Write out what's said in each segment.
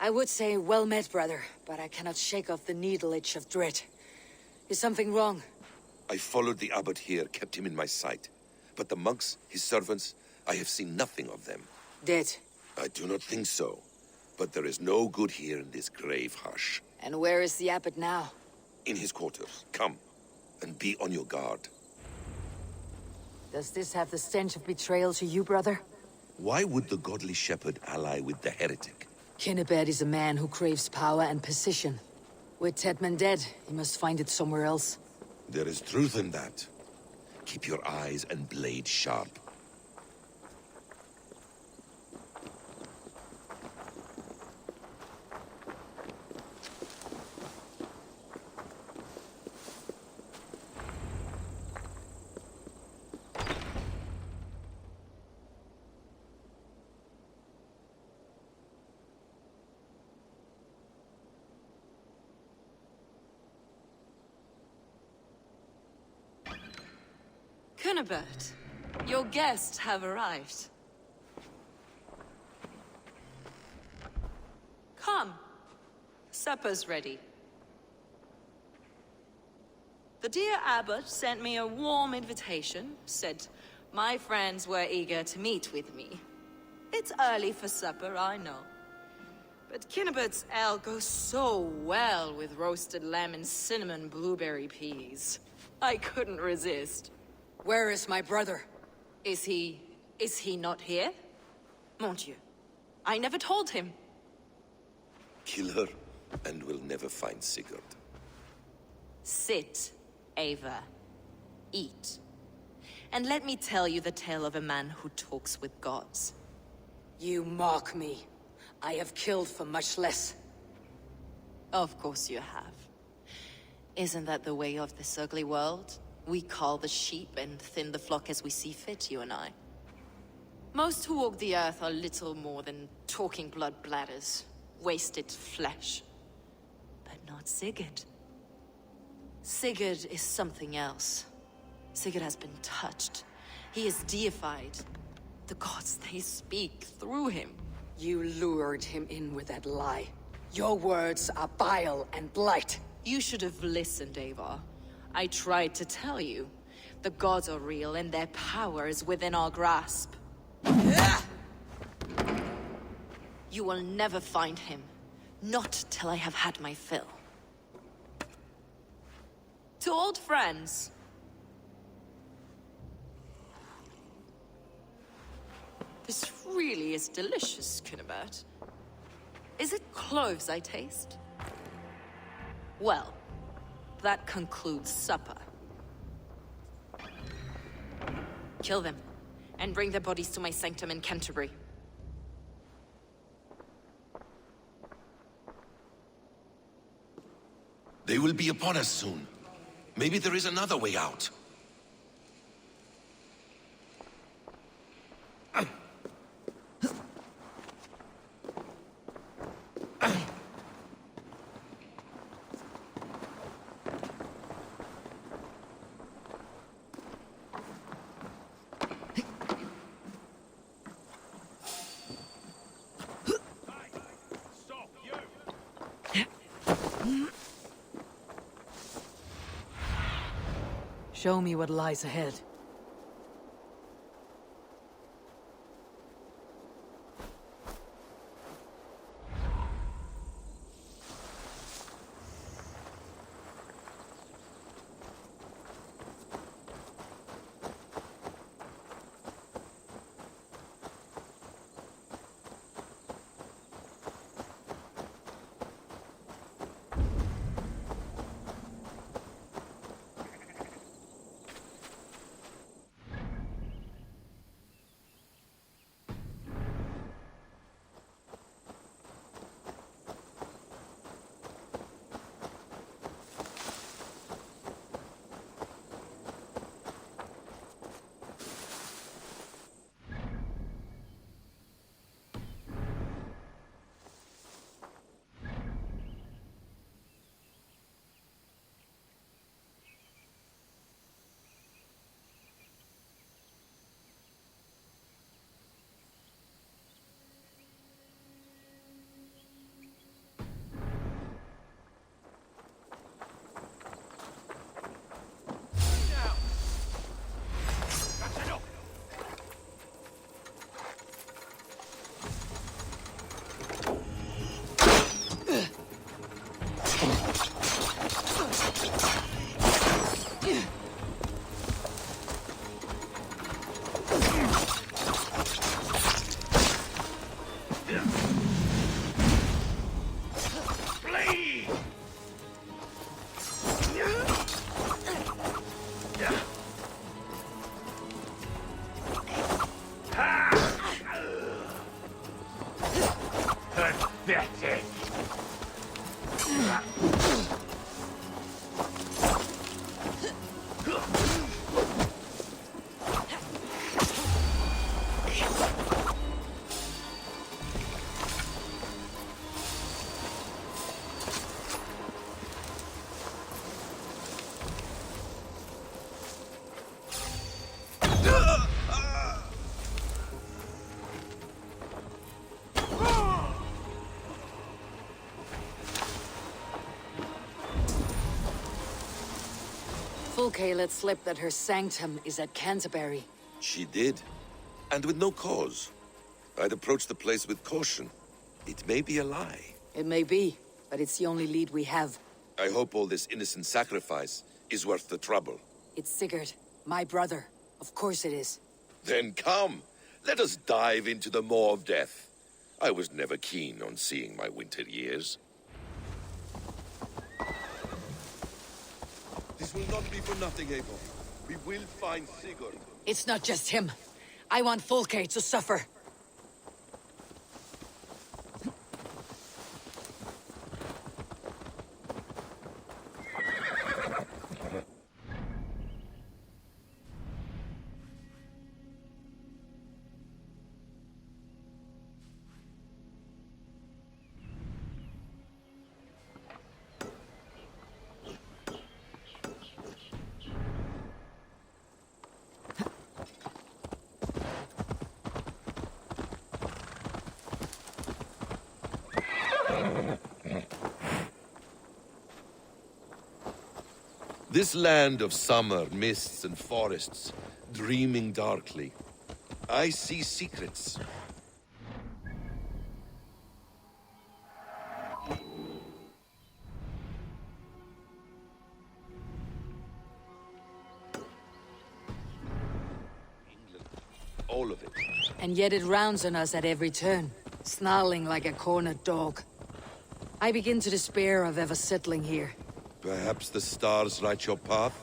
I would say well met, brother, but I cannot shake off the needle itch of dread. Is something wrong? I followed the abbot here, kept him in my sight. But the monks, his servants, I have seen nothing of them. Dead. I do not think so. But there is no good here in this grave hush. And where is the abbot now? In his quarters. Come, and be on your guard. Does this have the stench of betrayal to you, brother? Why would the godly shepherd ally with the heretic? Kinnebad is a man who craves power and position. With Tedman dead, he must find it somewhere else. There is truth in that. Keep your eyes and blade sharp. Cunibert, your guests have arrived. Come. Supper's ready. The dear abbot sent me a warm invitation, said my friends were eager to meet with me. It's early for supper, I know. But Kinnibert's ale goes so well with roasted lamb and cinnamon blueberry peas. I couldn't resist. Where is my brother? Is he not here? Mon Dieu. I never told him. Kill her, and we'll never find Sigurd. Sit, Ava. Eat. And let me tell you the tale of a man who talks with gods. You mock me. I have killed for much less. Of course you have. Isn't that the way of this ugly world? We cull the sheep and thin the flock as we see fit, you and I. Most who walk the earth are little more than talking blood bladders, wasted flesh. But not Sigurd. Sigurd is something else. Sigurd has been touched. He is deified. The gods, they speak through him. You lured him in with that lie. Your words are bile and blight. You should have listened, Ava. I tried to tell you. The gods are real and their power is within our grasp. You will never find him. Not till I have had my fill. To old friends. This really is delicious, Cunibert. Is it cloves I taste? Well, that concludes supper. Kill them, and bring their bodies to my sanctum in Canterbury. They will be upon us soon. Maybe there is another way out. Show me what lies ahead. Fulke let slip that her sanctum is at Canterbury. She did, and with no cause. I'd approach the place with caution. It may be a lie. It may be, but it's the only lead we have. I hope all this innocent sacrifice is worth the trouble. It's Sigurd, my brother. Of course it is. Then come, let us dive into the maw of death. I was never keen on seeing my winter years. This will not be for nothing, Eivor. We will find Sigurd. It's not just him. I want Fulke to suffer. This land of summer, mists and forests, dreaming darkly. I see secrets. England, all of it. And yet it rounds on us at every turn, snarling like a cornered dog. I begin to despair of ever settling here. Perhaps the stars write your path,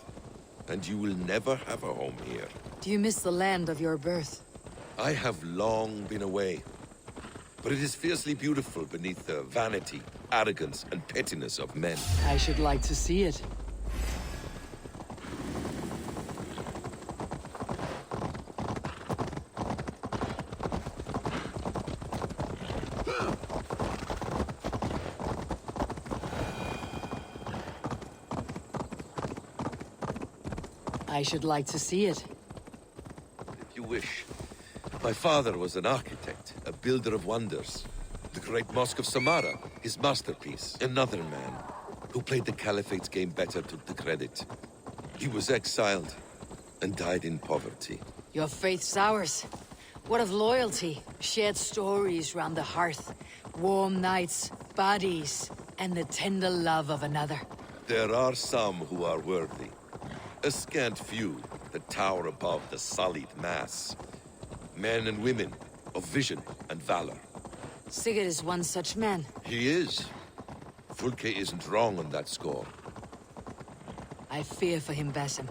and you will never have a home here. Do you miss the land of your birth? I have long been away, but it is fiercely beautiful beneath the vanity, arrogance, and pettiness of men. I should like to see it. I should like to see it. If you wish. My father was an architect, a builder of wonders. The great Mosque of Samarra, his masterpiece. Another man who played the Caliphate's game better took the credit. He was exiled and died in poverty. Your faith's ours. What of loyalty? Shared stories round the hearth. Warm nights, bodies, and the tender love of another. There are some who are worthy. A scant few that tower above the sullied mass. Men and women of vision and valor. Sigurd is one such man. He is. Fulke isn't wrong on that score. I fear for him, Basim.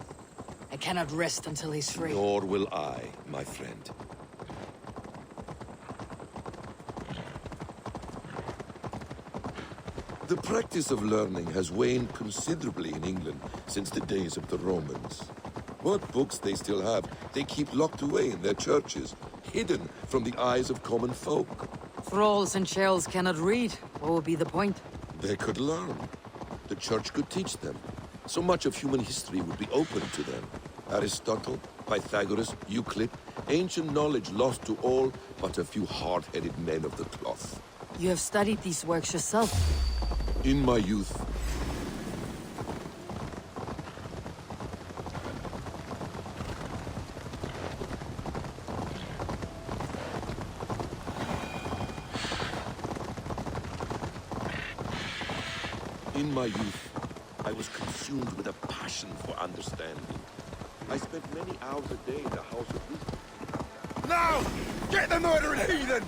I cannot rest until he's free. Nor will I, my friend. The practice of learning has waned considerably in England since the days of the Romans. What books they still have, they keep locked away in their churches, hidden from the eyes of common folk. Thralls and churls cannot read. What would be the point? They could learn. The church could teach them. So much of human history would be open to them. Aristotle, Pythagoras, Euclid, ancient knowledge lost to all but a few hard-headed men of the cloth. You have studied these works yourself. In my youth. In my youth, I was consumed with a passion for understanding. I spent many hours a day in the House of Wisdom. Now! Get the murdering heathen!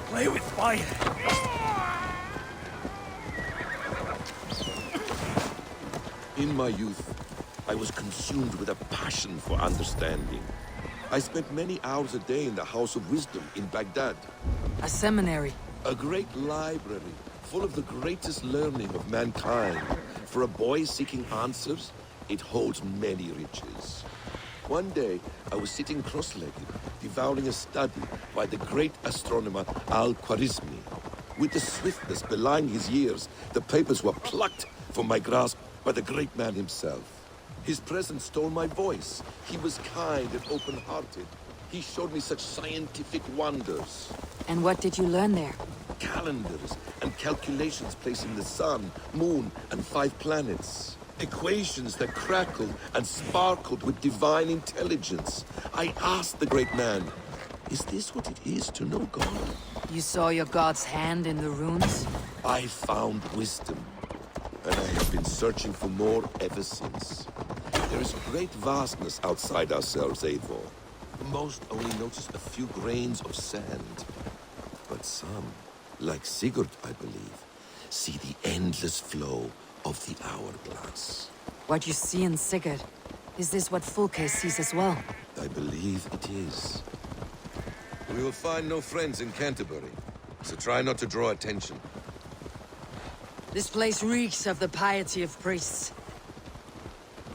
Play with fire. In my youth, I was consumed with a passion for understanding. I spent many hours a day in the House of Wisdom in Baghdad. A seminary. A great library, full of the greatest learning of mankind. For a boy seeking answers, it holds many riches. One day, I was sitting cross-legged, devouring a study by the great astronomer Al-Khwarizmi. With the swiftness belying his years, the papers were plucked from my grasp by the great man himself. His presence stole my voice. He was kind and open-hearted. He showed me such scientific wonders. And what did you learn there? Calendars and calculations placing the sun, moon, and 5 planets. Equations that crackled and sparkled with divine intelligence. I asked the great man, is this what it is to know God? You saw your god's hand in the runes? I found wisdom, and I have been searching for more ever since. There is great vastness outside ourselves, Eivor. Most only notice a few grains of sand. But some, like Sigurd, I believe, see the endless flow of the hourglass. What you see in Sigurd, is this what Fulke sees as well? I believe it is. We will find no friends in Canterbury, so try not to draw attention. This place reeks of the piety of priests.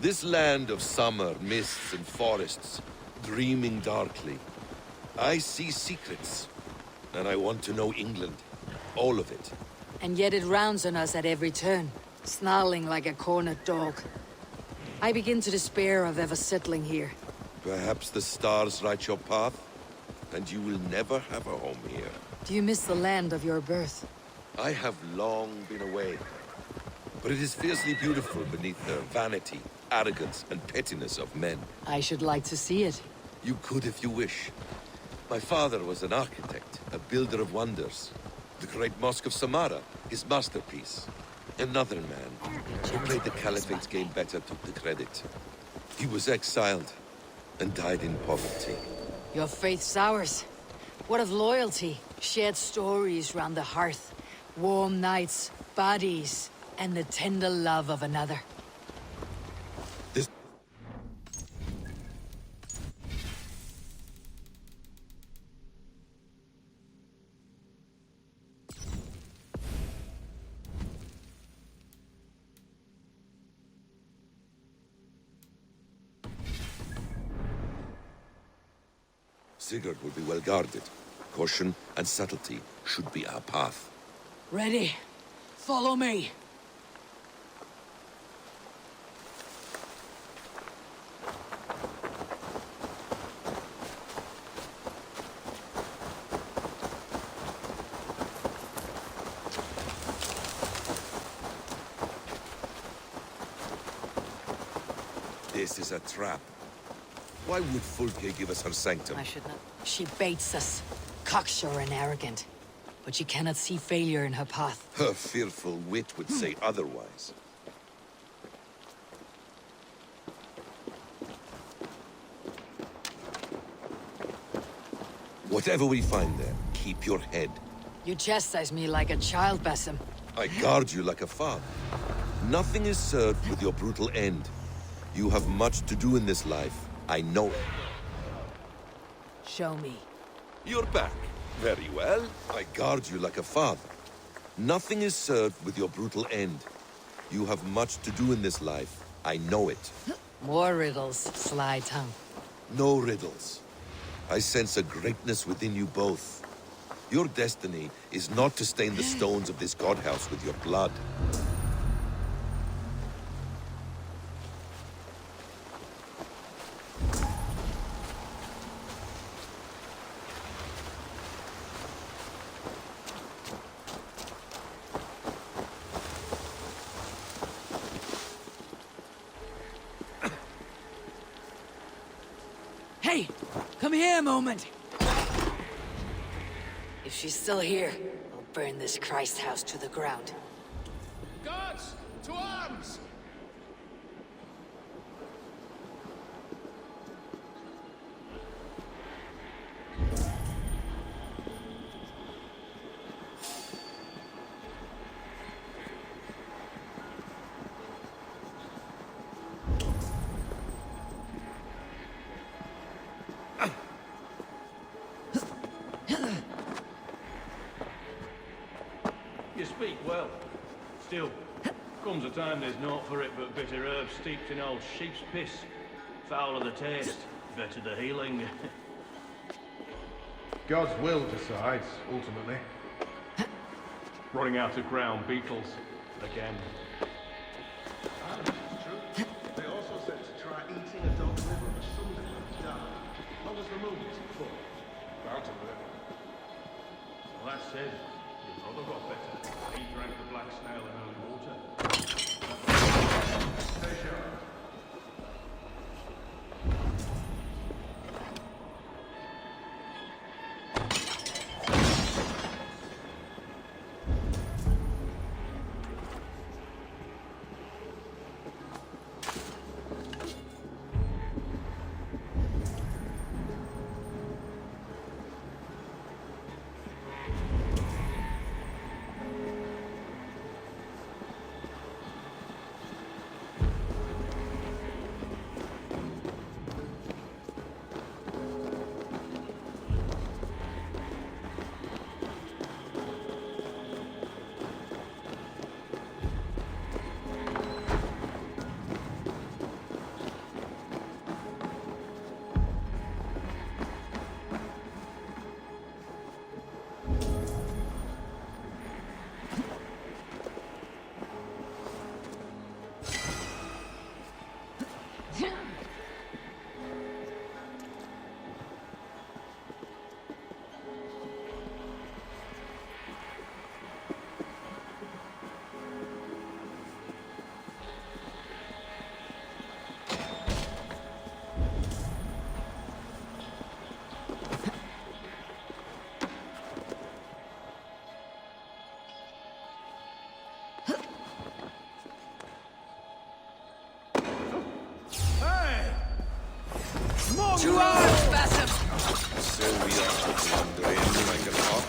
This land of summer, mists and forests, dreaming darkly. I see secrets, and I want to know England. All of it. And yet it rounds on us at every turn, snarling like a cornered dog. I begin to despair of ever settling here. Perhaps the stars write your path, and you will never have a home here. Do you miss the land of your birth? I have long been away, but it is fiercely beautiful beneath the vanity, arrogance, and pettiness of men. I should like to see it. You could if you wish. My father was an architect, a builder of wonders. The great Mosque of Samarra, his masterpiece. Another man, who played the Caliphate's game better, took the credit. He was exiled, and died in poverty. Your faith's ours. What of loyalty? Shared stories round the hearth. Warm nights, bodies, and the tender love of another. This... Sigurd will be well guarded. Caution and subtlety should be our path. Ready? Follow me. This is a trap. Why would Fulke give us her sanctum? I should not. She baits us. Cocksure and arrogant. But she cannot see failure in her path. Her fearful wit would say otherwise. Whatever we find there, keep your head. You chastise me like a child, Basim. I guard you like a father. Nothing is served with your brutal end. You have much to do in this life. I know it. Show me. You're back. Very well. I guard you like a father. Nothing is served with your brutal end. You have much to do in this life. I know it. More riddles, sly tongue. No riddles. I sense a greatness within you both. Your destiny is not to stain the stones of this godhouse with your blood. Hey! Come here a moment! If she's still here, I'll burn this Christ house to the ground. Guards, to arms! speak well. Still, comes a time there's naught for it but bitter herbs steeped in old sheep's piss. Fouler the taste, better the healing. God's will decides, ultimately. Running out of ground beetles. Again. Ah, that's true. They also said to try eating a dog's liver or something when it's dark. Long as the moon isn't full. Bound to work. Well, that said, your brother got better. He drank the black snail in holy water. Stay sharp. To arms, Basim! So we are wandering like an ox.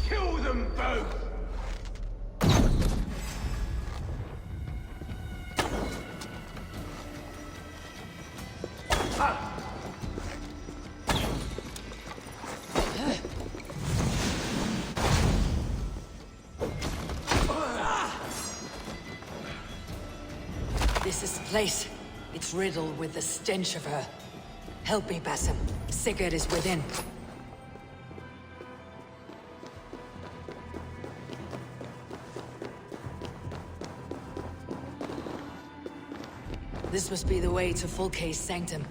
Kill them both! This is the place. It's riddled with the stench of her. Help me, Basim. Sigurd is within. This must be the way to Fulke's sanctum.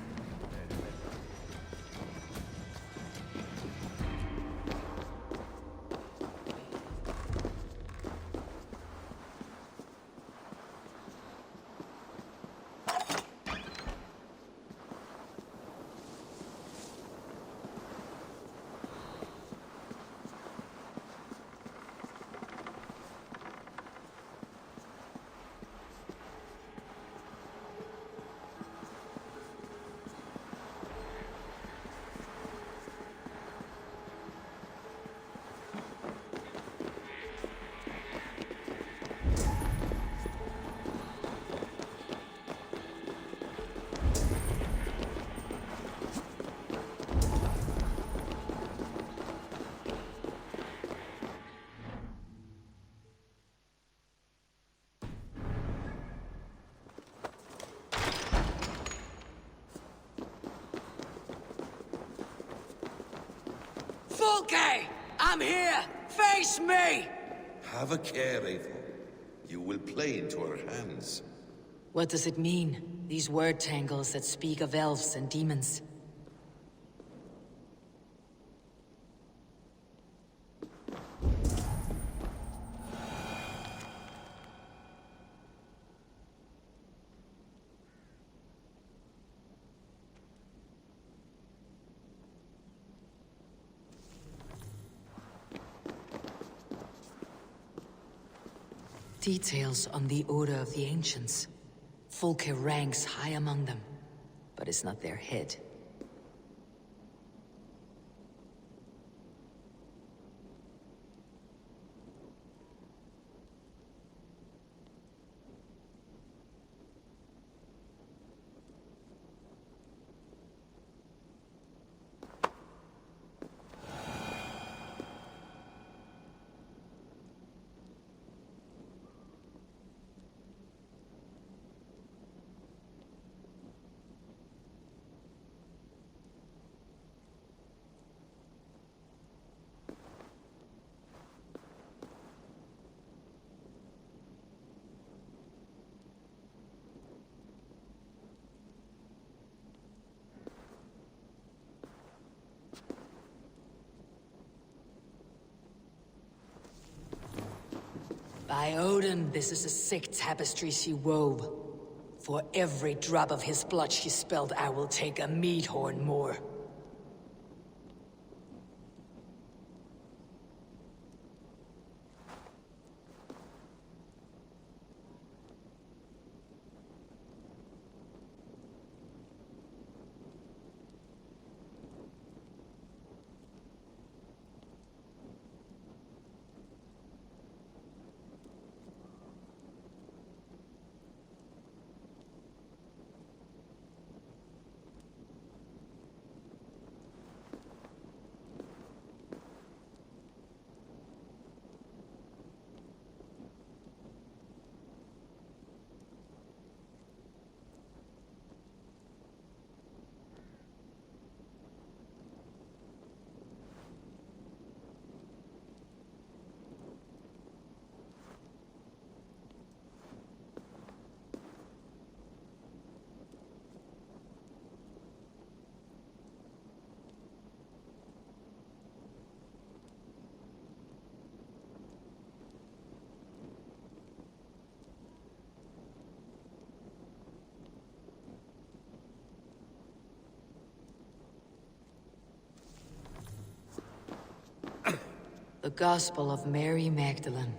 Fulke! I'm here! Face me! Have a care, Eivor. You will play into our hands. What does it mean? These word tangles that speak of elves and demons. Details on the Order of the Ancients. Fulke ranks high among them, but is not their head. By Odin, this is a sick tapestry she wove. For every drop of his blood she spilled, I will take a mead horn more. The Gospel of Mary Magdalene.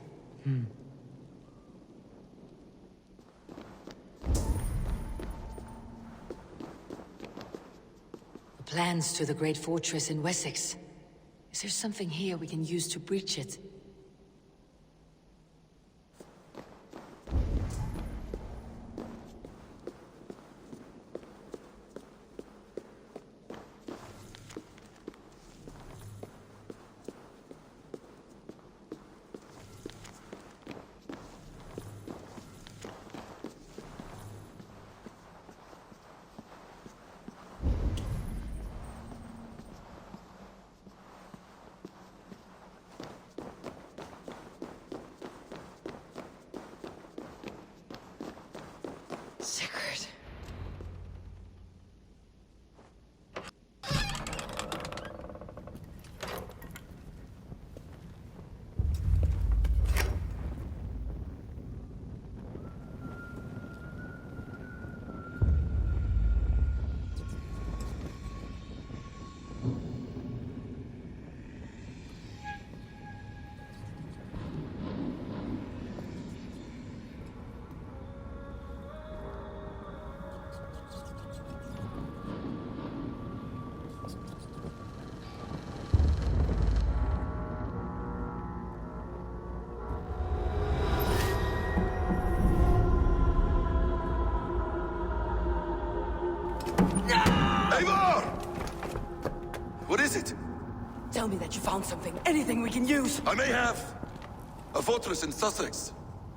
The plans to the great fortress in Wessex. Is there something here we can use to breach it? Sigurd. Eivor! What is it? Tell me that you found something, anything we can use. I may have. A fortress in Sussex.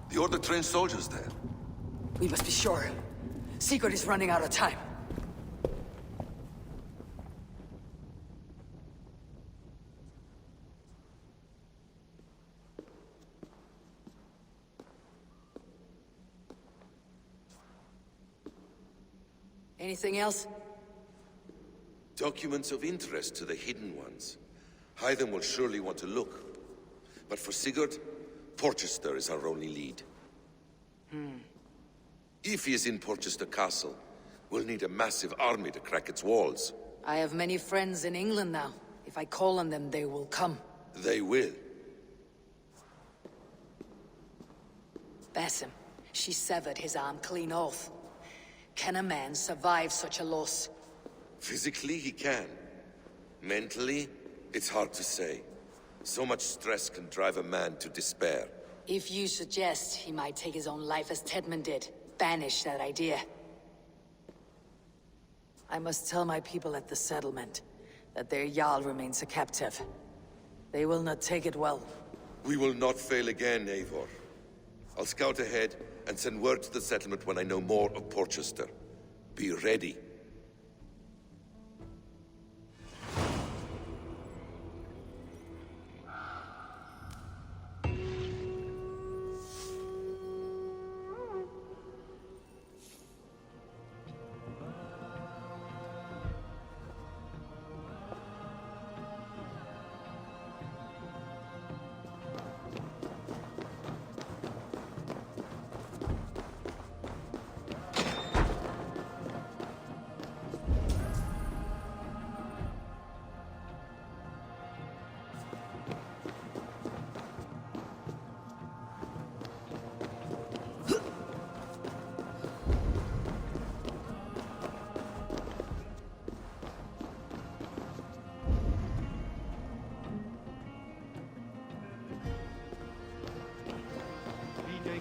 The Order trained soldiers there. We must be sure. Sigurd is running out of time. Anything else? Documents of interest to the Hidden Ones. Hytham will surely want to look. But for Sigurd, Porchester is our only lead. If he is in Porchester Castle, we'll need a massive army to crack its walls. I have many friends in England now. If I call on them, they will come. They will. Basim, she severed his arm clean off. Can a man survive such a loss? Physically, he can. Mentally, it's hard to say. So much stress can drive a man to despair. If you suggest he might take his own life as Tedman did, banish that idea. I must tell my people at the settlement that their Jarl remains a captive. They will not take it well. We will not fail again, Eivor. I'll scout ahead and send word to the settlement when I know more of Porchester. Be ready.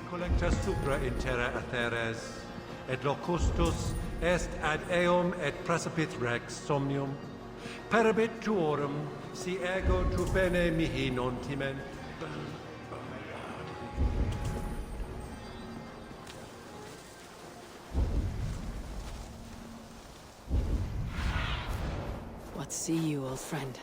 Collecta supra in terra atheres, et locustus est ad eum et precipit rex somnium, perabit tuorum, si ego tu bene mihi non timent. What see you, old friend?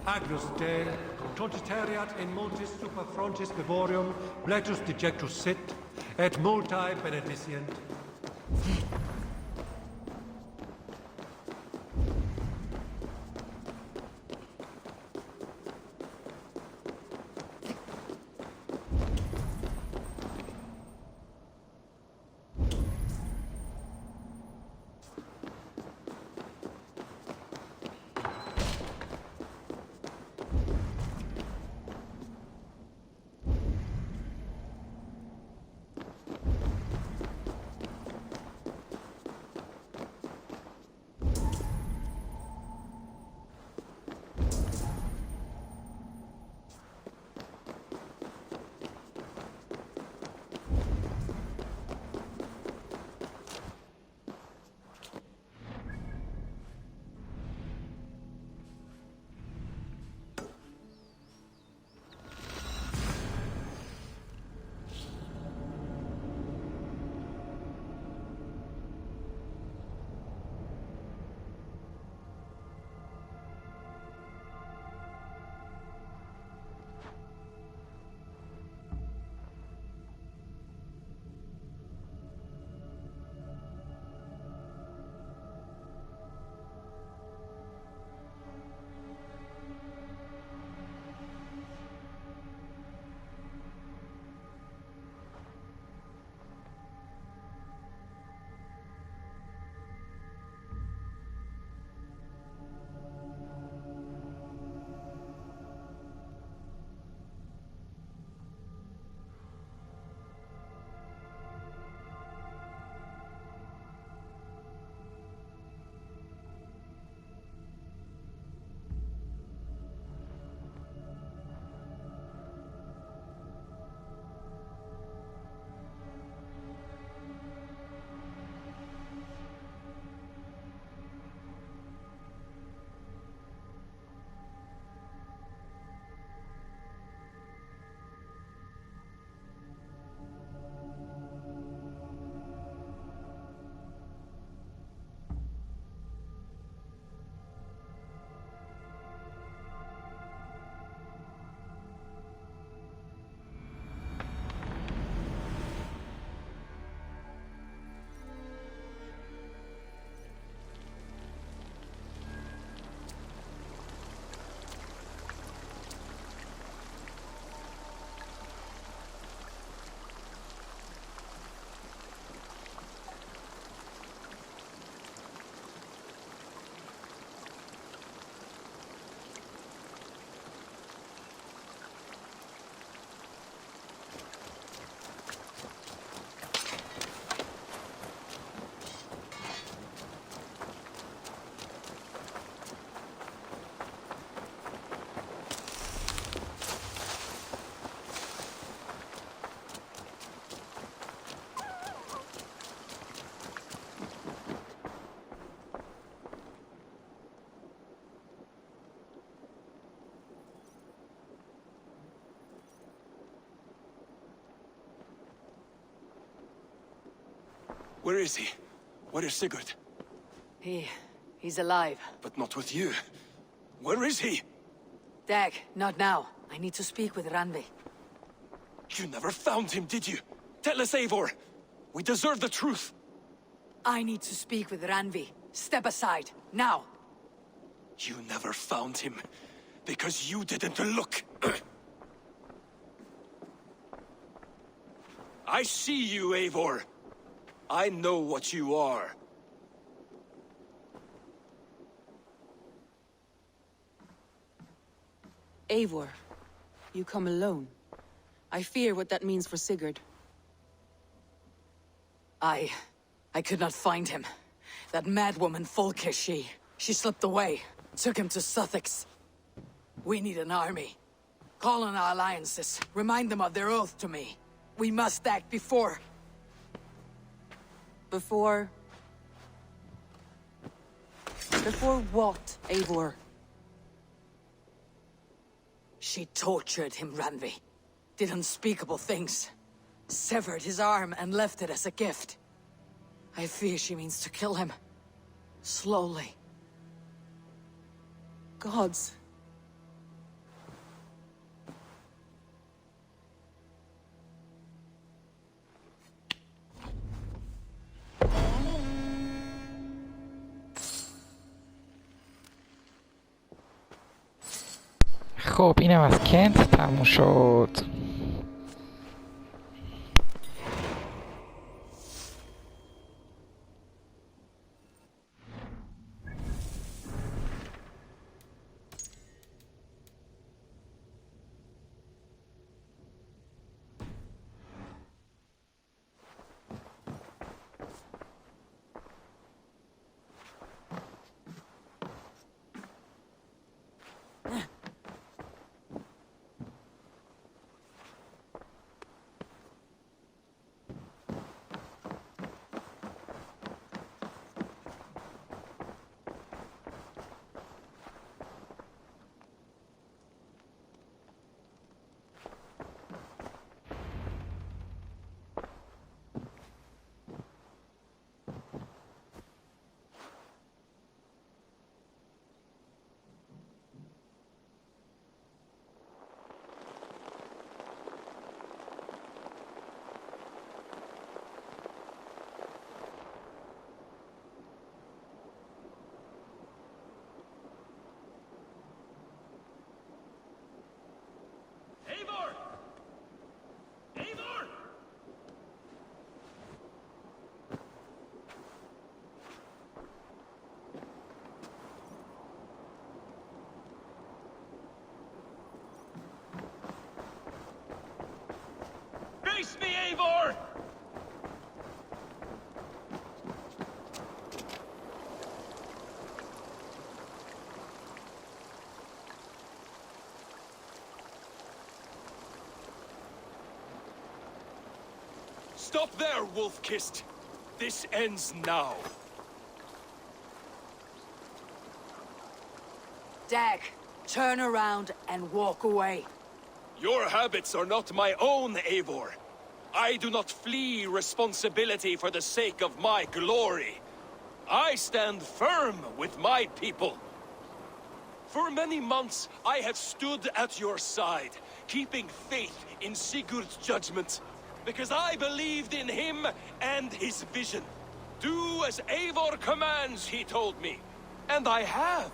Agnus Dei, totitariat in multis super frontis vivorium, bletus dejectus sit, et multae benedicient. Where is he? Where is Sigurd? He's alive. But not with you. Where is he? Dag, not now. I need to speak with Randvi. You never found him, did you? Tell us, Eivor. We deserve the truth. I need to speak with Randvi. Step aside, now. You never found him, because you didn't look. I see you, Eivor. I know what you are. Eivor, you come alone. I fear what that means for Sigurd. I could not find him. That madwoman Folke, she slipped away. Took him to Sussex. We need an army. Call on our alliances. Remind them of their oath to me. We must act before... Before what, Eivor? She tortured him, Randvi. Did unspeakable things. Severed his arm and left it as a gift. I fear she means to kill him. Slowly. Gods. خب اینم از کنت تموم شد. Eivor! Eivor! Face me, Eivor! Stop there, Wolf-Kissed. This ends now. Dag, turn around and walk away. Your habits are not my own, Eivor. I do not flee responsibility for the sake of my glory. I stand firm with my people. For many months, I have stood at your side, keeping faith in Sigurd's judgment, because I believed in him and his vision. Do as Eivor commands, he told me. And I have.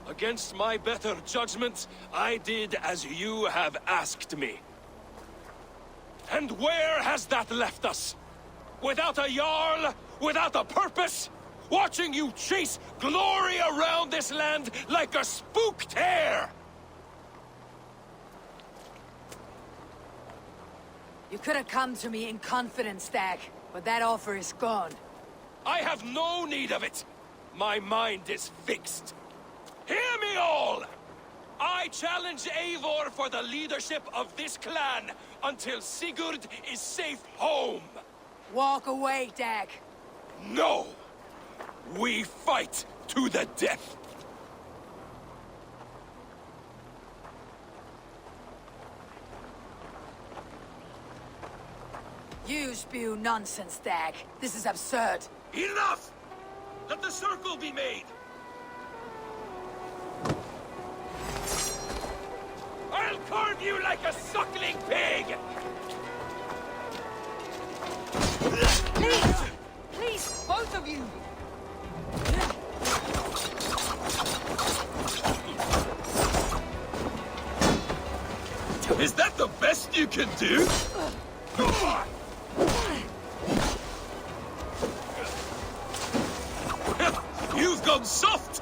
Against my better judgment, I did as you have asked me. And where has that left us? Without a Jarl? Without a purpose? Watching you chase glory around this land like a spooked hare! You could have come to me in confidence, Dag, but that offer is gone. I have no need of it. My mind is fixed. Hear me all! I challenge Eivor for the leadership of this clan until Sigurd is safe home. Walk away, Dag. No! We fight to the death! You spew nonsense, Dag. This is absurd. Enough! Let the circle be made! I'll carve you like a suckling pig! Please! Please, both of you! Is that the best you can do? You've gone soft!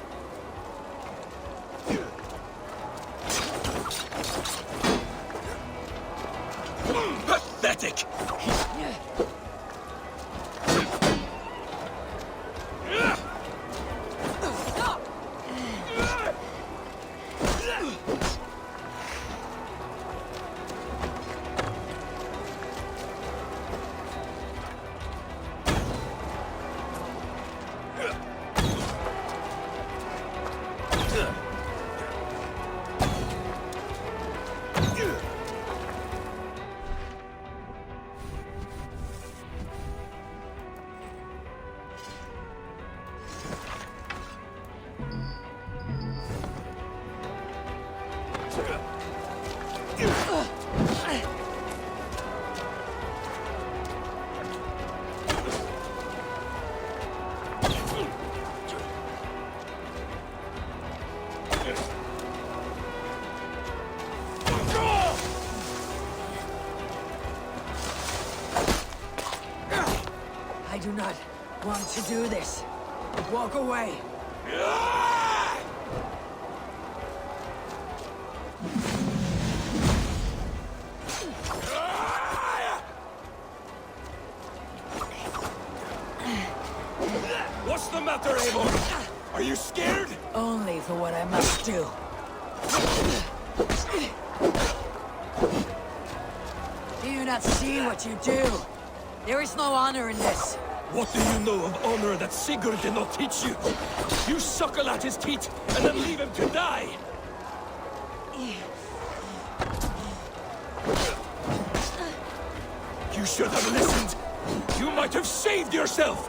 Pathetic! I do not want to do this. Walk away. What's the matter, Eivor? Are you scared? Only for what I must do. Do you not see what you do? There is no honor in this. What do you know of honor that Sigurd did not teach you? You suckle at his teat and then leave him to die! You should have listened! You might have saved yourself!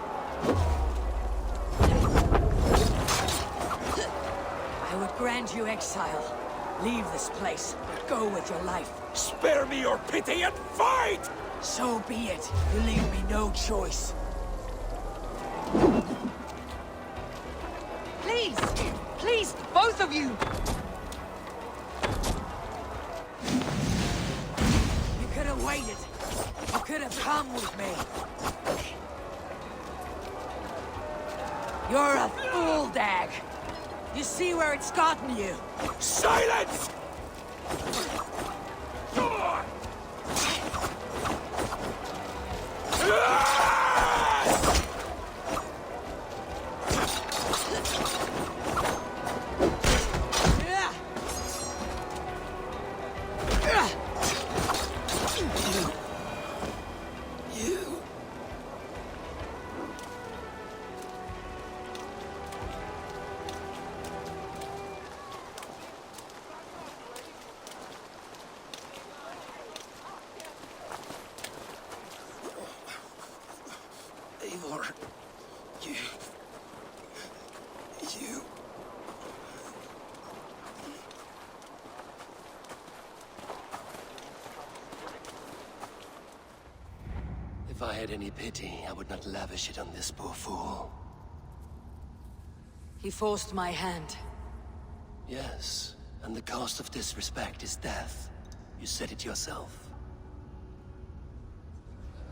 I would grant you exile. Leave this place, but go with your life. Spare me your pity and fight! So be it. You leave me no choice. Please! Please, both of you! You could have waited. You could have come with me. You're a fool, Dag. You see where it's gotten you. Silence! Eivor, you... If I had any pity, I would not lavish it on this poor fool. He forced my hand. Yes, and the cost of disrespect is death. You said it yourself.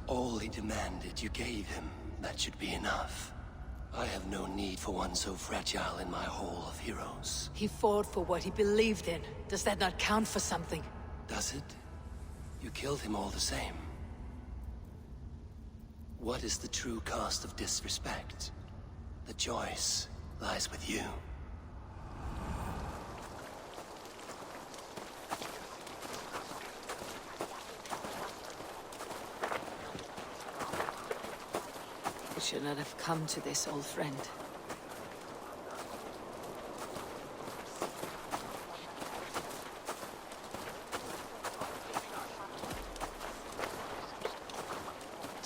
All he demanded, you gave him. That should be enough. I have no need for one so fragile in my hall of heroes. He fought for what he believed in. Does that not count for something? Does it? You killed him all the same. What is the true cost of disrespect? The choice lies with you. It should not have come to this, old friend.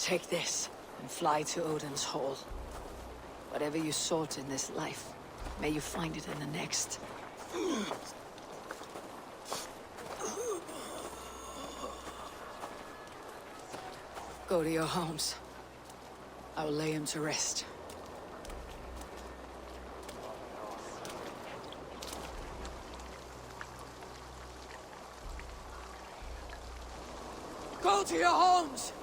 Take this, and fly to Odin's Hall. Whatever you sought in this life, may you find it in the next. Go to your homes. I will lay him to rest. Go to your homes!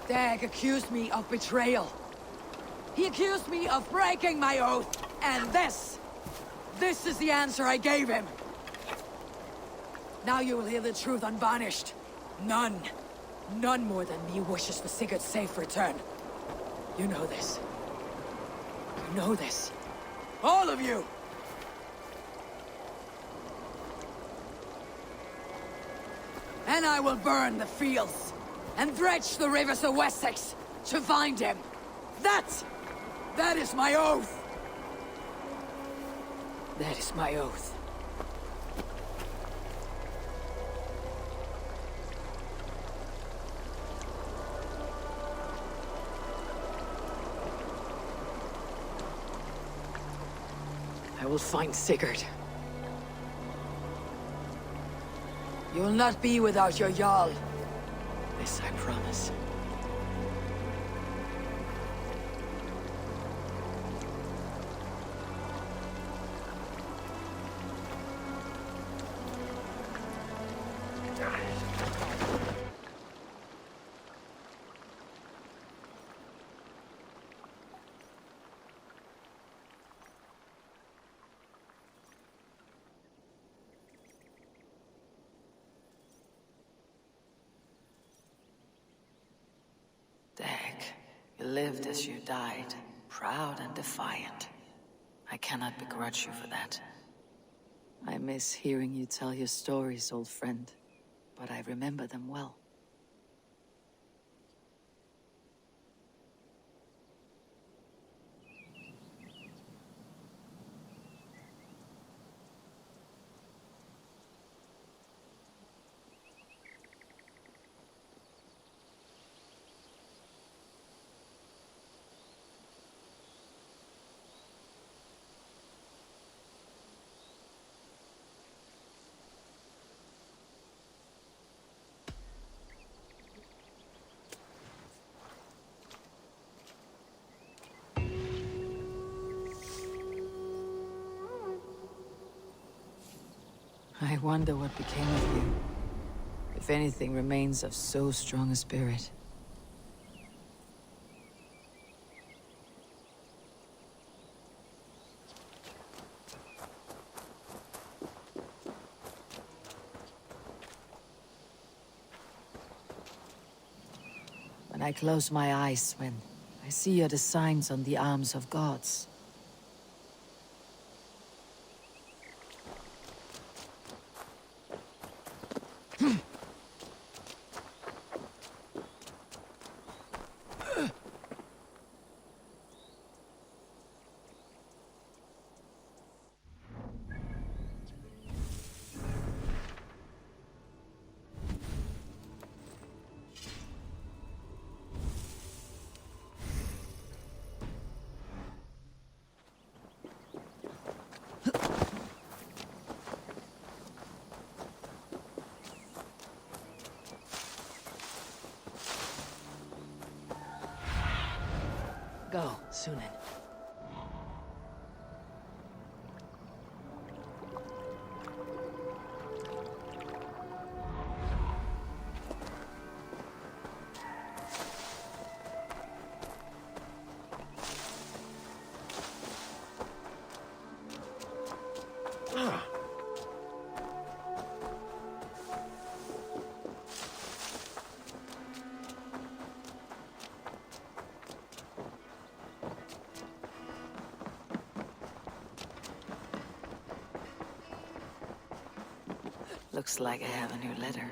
Dag accused me of betrayal. He accused me of breaking my oath, and this is the answer I gave him. Now you will hear the truth unvarnished. None more than me wishes for Sigurd's safe return. You know this. You know this. All of you! And I will burn the fields, and dredge the rivers of Wessex to find him. That is my oath! That is my oath. I will find Sigurd. You will not be without your Jarl. This I promise. You lived as you died, proud and defiant. I cannot begrudge you for that. I miss hearing you tell your stories, old friend, but I remember them well. I wonder what became of you. If anything remains of so strong a spirit. When I close my eyes, Sven, I see the signs on the arms of gods. Go, Sunan. Looks like I have a new letter.